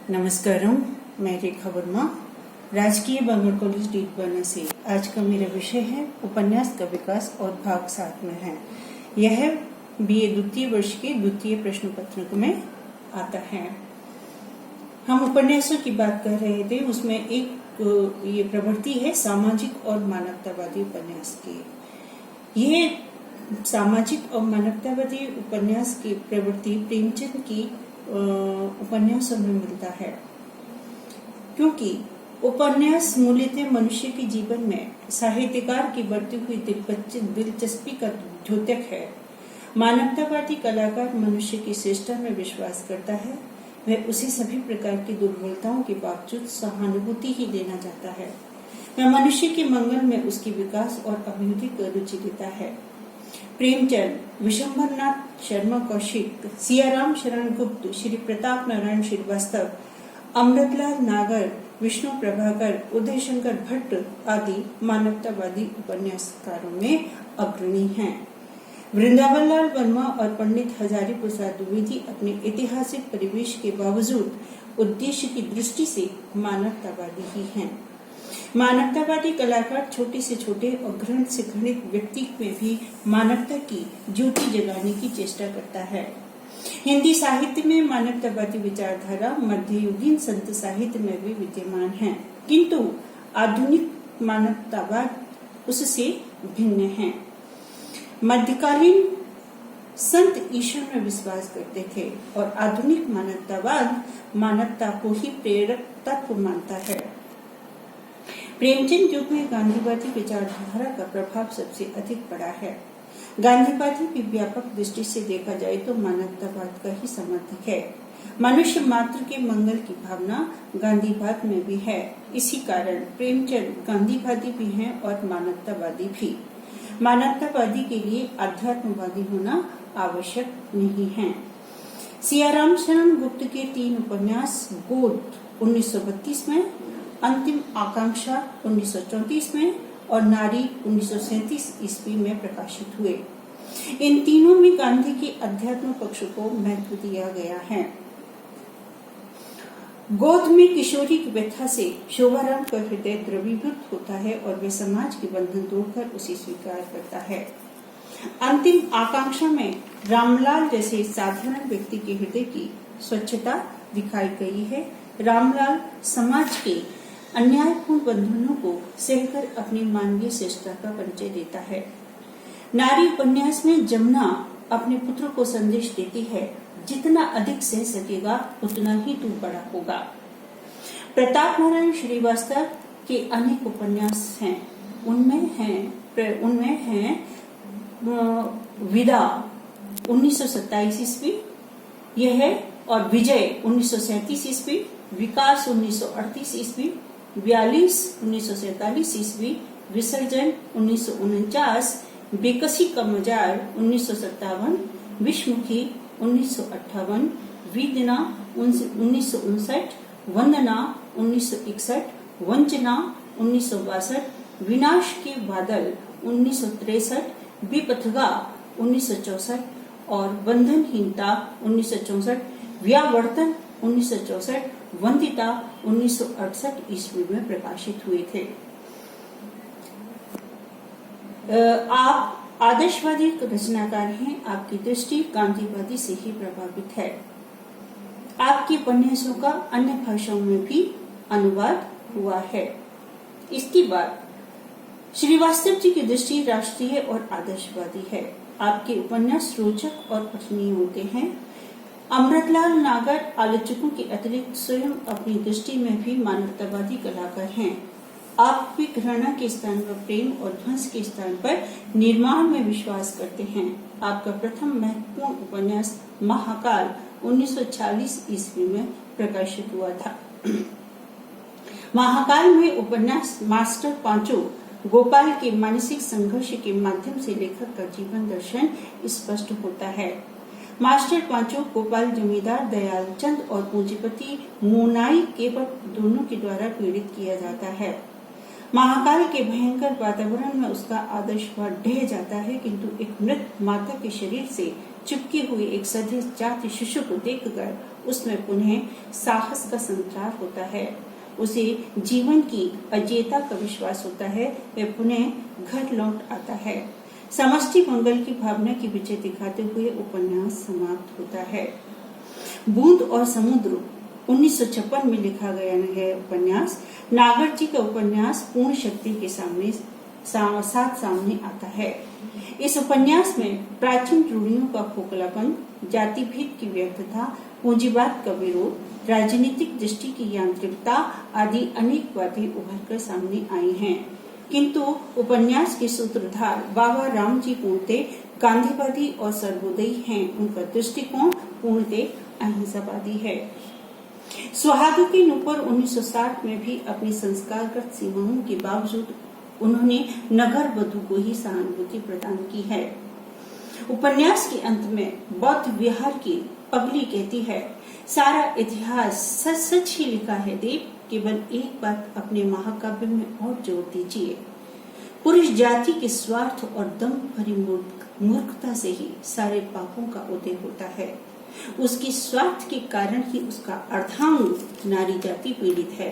नमस्कारम, मैं रेखा वर्मा, राजकीय बांगड़ कॉलेज डीडवाना से। आज का मेरा विषय है उपन्यास का विकास और भाग 7 में है। यह बीए द्वितीय वर्ष के द्वितीय प्रश्न पत्र में आता है। हम उपन्यासों की बात कर रहे थे, उसमें एक ये प्रवृत्ति है सामाजिक और मानवतावादी उपन्यास की। ये सामाजिक और मानवतावादी उपन्यास की प्रवृत्ति प्रेमचंद की उपन्यासों में मिलता है, क्योंकि उपन्यास मूलतः मनुष्य के जीवन में साहित्यकार की बढ़ती हुई दिलचस्पी का द्योतक है। मानवतावादी कलाकार मनुष्य की श्रेष्ठता में विश्वास करता है। वह उसे सभी प्रकार की दुर्बलताओं के बावजूद सहानुभूति ही देना चाहता है। वह मनुष्य के मंगल में उसकी विकास और अभिवृद्धि को रुचि लेता है। प्रेमचंद, विशंभरनाथ शर्मा कौशिक, सियाराम शरण गुप्त, श्री प्रताप नारायण श्रीवास्तव, अमृतलाल नागर, विष्णु प्रभाकर, उदय शंकर भट्ट आदि मानवतावादी उपन्यासकारों में अग्रणी हैं। वृंदावन लाल वर्मा और पंडित हजारी प्रसाद द्विवेदी अपने ऐतिहासिक परिवेश के बावजूद उद्देश्य की दृष्टि से मानवतावादी ही हैं। मानवतावादी कलाकार छोटे से छोटे और घृणित से घृणित व्यक्ति में भी मानवता की ज्योति जगाने की चेष्टा करता है। हिंदी साहित्य में मानवतावादी विचारधारा मध्ययुगीन संत साहित्य में भी विद्यमान है, किंतु आधुनिक मानवतावाद उससे भिन्न है। मध्यकालीन संत ईश्वर में विश्वास करते थे और आधुनिक मानवतावाद मानवता को ही प्रेरक तत्व मानता है। प्रेमचंद युग में गांधीवादी विचारधारा का प्रभाव सबसे अधिक पड़ा है। गांधीवादी भी व्यापक दृष्टि से देखा जाए तो मानवतावाद का ही समर्थक है। मनुष्य मात्र के मंगल की भावना गांधीवाद में भी है। इसी कारण प्रेमचंद गांधीवादी भी हैं और मानवतावादी भी। मानवतावादी के लिए अध्यात्मवादी होना आवश्यक नहीं है। सियाराम शरण गुप्त के 3 उपन्यास गोद 1932 में, अंतिम आकांक्षा 1934 में और नारी 1937 ईस्वी में प्रकाशित हुए। इन तीनों में गांधी के अध्यात्म पक्ष को महत्व दिया गया है। गोद में किशोरी की व्यथा से शोभाराम का हृदय द्रवीभूत होता है और वे समाज के बंधन तोड़कर उसे स्वीकार करता है। अंतिम आकांक्षा में रामलाल जैसे साधारण व्यक्ति के हृदय की स्वच्छता दिखाई गई है। रामलाल समाज के अन्यायपूर्ण बंधनों को सहकर अपनी मानवीय श्रेष्ठता का परिचय देता है। नारी उपन्यास में जमुना अपने पुत्र को संदेश देती है, जितना अधिक सह सकेगा उतना ही तू बड़ा होगा। प्रताप नारायण श्रीवास्तव के अनेक उपन्यास हैं। उनमें हैं विदा 1927 ईस्वी यह है, और विजय 1937 ईस्वी, विकास 1938 ईस्वी, 42 1947 ईस्वी, विसर्जन 1949, बेकसी का मजार 1957, विश्वमुखी 1958, वीदना 1959, वंदना 1961, वंचना 1962, विनाश के बादल 1963, विपथगा 1964 और बंधनहीनता 1964, व्यावर्तन 1964, वंदिता 1968 ईस्वी में प्रकाशित हुए थे। आप आदर्शवादी रचनाकार हैं। आपकी दृष्टि गांधीवादी से ही प्रभावित है। आपके उपन्यासों का अन्य भाषाओं में भी अनुवाद हुआ है। इसके बाद श्रीवास्तव जी की दृष्टि राष्ट्रीय और आदर्शवादी है। आपके उपन्यास रोचक और पठनीय होते हैं। अमृतलाल नागर आलोचकों के अतिरिक्त स्वयं अपनी दृष्टि में भी मानवतावादी कलाकार हैं। आप भी घृणा के स्थान पर प्रेम और ध्वंस के स्थान पर निर्माण में विश्वास करते हैं। आपका प्रथम महत्वपूर्ण उपन्यास महाकाल 1946 ईस्वी में प्रकाशित हुआ था। महाकाल में उपन्यास मास्टर पांचों गोपाल के मानसिक संघर्ष के माध्यम से लेखक का जीवन दर्शन स्पष्ट होता है। मास्टर पांचों गोपाल जमींदार दयालचंद और पूंजीपति मोनाई केवट दोनों के द्वारा पीड़ित किया जाता है। महाकाल के भयंकर वातावरण में उसका आदर्शवाद ढह जाता है, किंतु एक मृत माता के शरीर से चिपके हुए एक सधे जात शिशु को देखकर उसमें पुनः साहस का संचार होता है। उसे जीवन की अजेयता का विश्वास होता है। वह पुनः घर लौट आता है। समष्टि मंगल की भावना की विजय दिखाते हुए उपन्यास समाप्त होता है। बूंद और समुद्र 1956 में लिखा गया है उपन्यास। नागर जी का उपन्यास पूर्ण शक्ति के साथ सामने आता है। इस उपन्यास में प्राचीन रूढ़ियों का खोखलापन, जाति भेद की व्यर्थता, पूंजीवाद का विरोध, राजनीतिक दृष्टि की यांत्रिकता आदि अनेक बातें उभर कर सामने आई हैं। किंतु उपन्यास के सूत्रधार बाबा राम जी पूर्णतः गांधीवादी और सर्वोदयी हैं। उनका दृष्टिकोण पूर्णतः अहिंसावादी है। सुहागों की नुपुर 1960 में भी अपनी संस्कारगत सीमाओं के बावजूद उन्होंने नगर वधू को ही सहानुभूति प्रदान की है। उपन्यास के अंत में बौद्ध विहार की पगली कहती है, सारा इतिहास सच सच ही लिखा है देव, केवल एक बात अपने महाकाव्य में और जोड़ दीजिए। पुरुष जाति के स्वार्थ और दम भरी मूर्खता से ही सारे पापों का उदय होता है। उसकी स्वार्थ के कारण ही उसका अर्धांग नारी जाति पीड़ित है।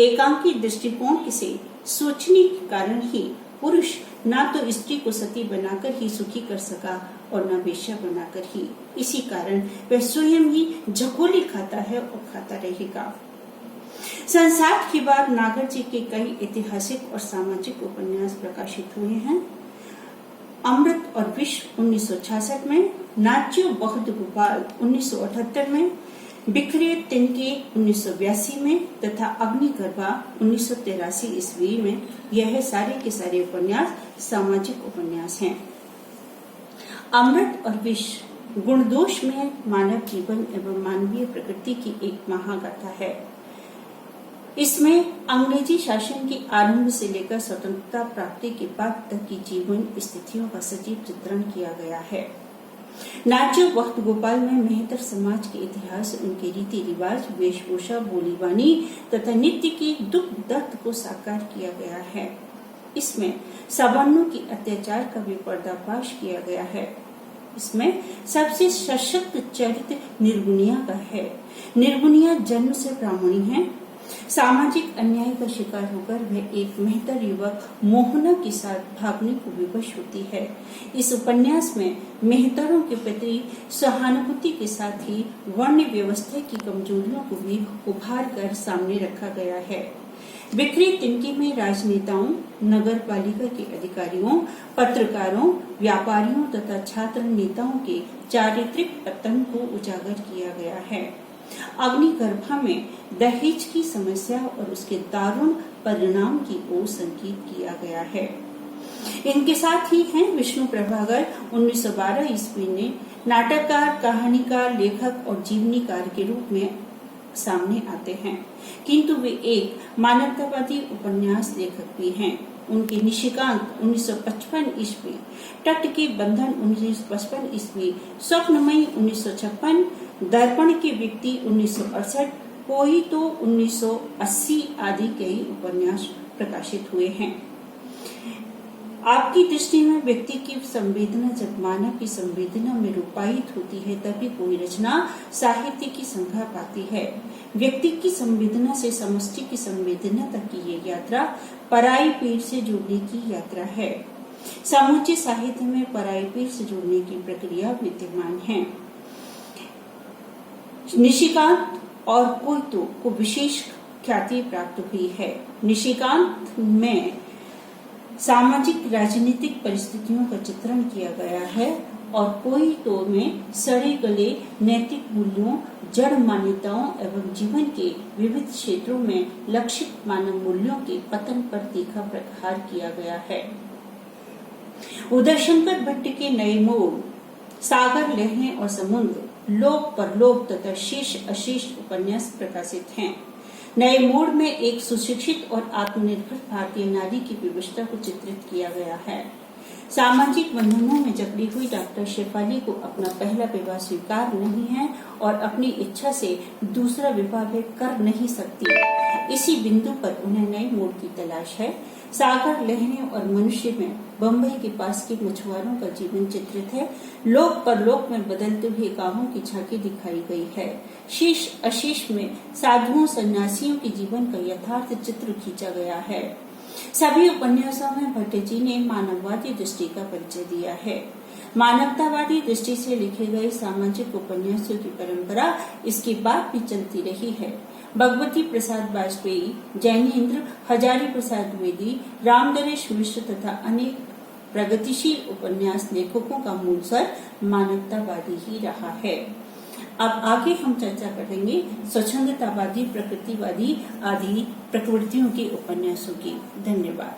एकांकी दृष्टिकोण से सोचने के कारण ही पुरुष ना तो स्त्री को सती बनाकर ही सुखी कर सका और न वेश्या बनाकर ही। इसी कारण वह स्वयं ही झकोली खाता है और खाता रहेगा। संसार के बाद नागर जी के कई ऐतिहासिक और सामाजिक उपन्यास प्रकाशित हुए हैं। अमृत और विष 1966 में, नाच्यो बहुत गोपाल 1978 में, बिखरे तिनके 1982 में तथा अग्निगर्भा 1983 ईस्वी में। यह सारे के सारे उपन्यास सामाजिक उपन्यास हैं। अमृत और विष गुणदोष में मानव जीवन एवं मानवीय प्रकृति की एक महागाथा है। इसमें अंग्रेजी शासन के आरंभ से लेकर स्वतंत्रता प्राप्ति के बाद तक की जीवन स्थितियों का सजीव चित्रण किया गया है। नाच्यो बहुत गोपाल में मेहतर समाज के इतिहास, उनके रीति रिवाज, वेशभूषा, बोलीबानी तथा नित्य के दुख दर्द को साकार किया गया है। इसमें सवर्णों की अत्याचार का भी पर्दाफाश किया गया है। इसमें सबसे सशक्त चरित्र निर्गुणिया का है। निर्गुणिया जन्म से ब्राह्मणी है। सामाजिक अन्याय का शिकार होकर वह एक मेहतर युवक मोहना के साथ भागने को विवश होती है। इस उपन्यास में मेहतरों के प्रति सहानुभूति के साथ ही वर्ण व्यवस्था की कमजोरियों को भी उभार कर सामने रखा गया है। बिखरे तिनके में राजनेताओं, नगर पालिका के अधिकारियों, पत्रकारों, व्यापारियों तथा छात्र नेताओं के चारित्रिक पतन को उजागर किया गया है। अग्निगर्भा में दहेज की समस्या और उसके दारुण परिणाम की ओर संकेत किया गया है। इनके साथ ही हैं विष्णु प्रभाकर 1912 ईस्वी ने नाटककार, कहानीकार, लेखक और जीवनीकार के रूप में सामने आते हैं, किंतु वे एक मानवतावादी उपन्यास लेखक भी हैं। उनके निशिकांत 1955 ईस्वी, तट के बंधन 1955 ईस्वी, स्वप्नमयी 1956, दर्पण के व्यक्ति 1968, कोई तो 1980 आदि कई उपन्यास प्रकाशित हुए हैं। आपकी दृष्टि में व्यक्ति की संवेदना जब मानव की संवेदना में रूपायित होती है तभी कोई रचना साहित्य की संज्ञा पाती है। व्यक्ति की संवेदना से समष्टि की संवेदना तक की ये यात्रा पराई पीढ़ से जुड़ने की यात्रा है। समूचे साहित्य में पराई पीढ़ से जुड़ने की प्रक्रिया विद्यमान है। निशिकांत और कोयतो को विशेष ख्याति प्राप्त हुई है। निशिकांत में सामाजिक राजनीतिक परिस्थितियों का चित्रण किया गया है और कोयतो में सड़े गले नैतिक मूल्यों, जड़ मान्यताओं एवं जीवन के विविध क्षेत्रों में लक्षित मानव मूल्यों के पतन पर तीखा प्रहार किया गया है। उदयशंकर भट्ट के नए मोड़, सागर, लहरें और समुद्र, लोक परलोक तथा शेष अशेष उपन्यास प्रकाशित हैं। नए मोड़ में एक सुशिक्षित और आत्मनिर्भर भारतीय नारी की विवशता को चित्रित किया गया है। सामाजिक बंधनों में जकड़ी हुई डॉक्टर शेफाली को अपना पहला विवाह स्वीकार नहीं है और अपनी इच्छा से दूसरा विवाह वे कर नहीं सकती। इसी बिंदु पर उन्हें नए मोड़ की तलाश है। सागर, लहरें और मनुष्य में बंबई के पास के मछुआरों का जीवन चित्रित है। लोक परलोक में बदलते हुए गांवों की झांकी दिखाई गई है। शीश आशीष में साधुओं सन्यासियों के जीवन का यथार्थ चित्र खींचा गया है। सभी उपन्यासों में भट्ट जी ने मानववादी दृष्टि का परिचय दिया है। मानवतावादी दृष्टि से लिखे गए सामाजिक उपन्यासों की परंपरा इसके बाद भी चलती रही है। भगवती प्रसाद वाजपेयी, जैनेन्द्र, हजारी प्रसाद द्विवेदी, रामनरेश मिश्र तथा अनेक प्रगतिशील उपन्यास लेखकों का मूल स्वर मानवतावादी ही रहा है। अब आगे हम चर्चा करेंगे स्वच्छंदतावादी, प्रकृतिवादी आदि प्रवृत्तियों के उपन्यासों की। धन्यवाद।